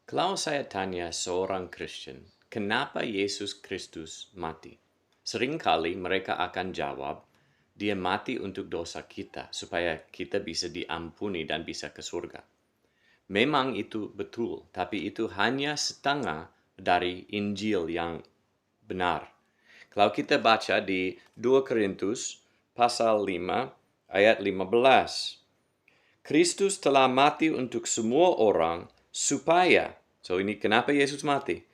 Kalau saya tanya seorang Kristen, kenapa Yesus Kristus mati? Seringkali mereka akan jawab, dia mati untuk dosa kita, supaya kita bisa diampuni dan bisa ke surga. Memang itu betul, tapi itu hanya setengah dari Injil yang benar. Kalau kita baca di 2 Korintus pasal 5 ayat 15, Kristus telah mati untuk semua orang supaya, so ini kenapa Yesus mati?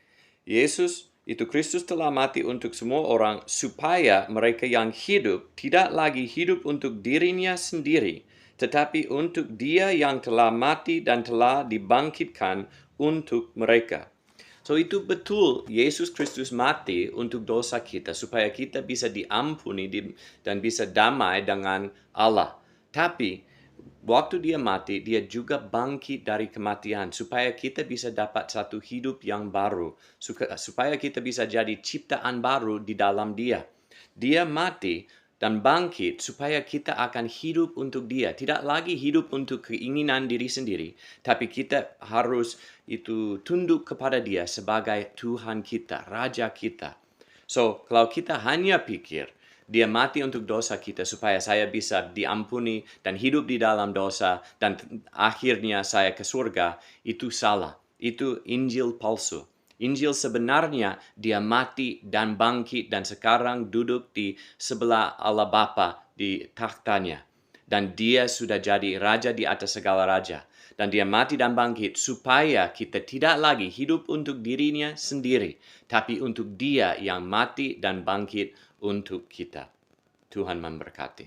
Kristus telah mati untuk semua orang supaya mereka yang hidup tidak lagi hidup untuk dirinya sendiri, tetapi untuk Dia yang telah mati dan telah dibangkitkan untuk mereka. So itu betul, Yesus Kristus mati untuk dosa kita supaya kita bisa diampuni dan bisa damai dengan Allah. Tapi waktu dia mati, dia juga bangkit dari kematian supaya kita bisa dapat satu hidup yang baru, supaya kita bisa jadi ciptaan baru di dalam dia. Dia mati dan bangkit supaya kita akan hidup untuk dia, tidak lagi hidup untuk keinginan diri sendiri, tapi kita harus tunduk kepada dia sebagai Tuhan kita, Raja kita. So, kalau kita hanya pikir, dia mati untuk dosa kita supaya saya bisa diampuni dan hidup di dalam dosa dan akhirnya saya ke surga, itu salah. Itu Injil palsu. Injil sebenarnya dia mati dan bangkit dan sekarang duduk di sebelah Allah Bapa di takhtanya. Dan dia sudah jadi raja di atas segala raja. Dan dia mati dan bangkit supaya kita tidak lagi hidup untuk dirinya sendiri, tapi untuk dia yang mati dan bangkit untuk kita. Tuhan memberkati.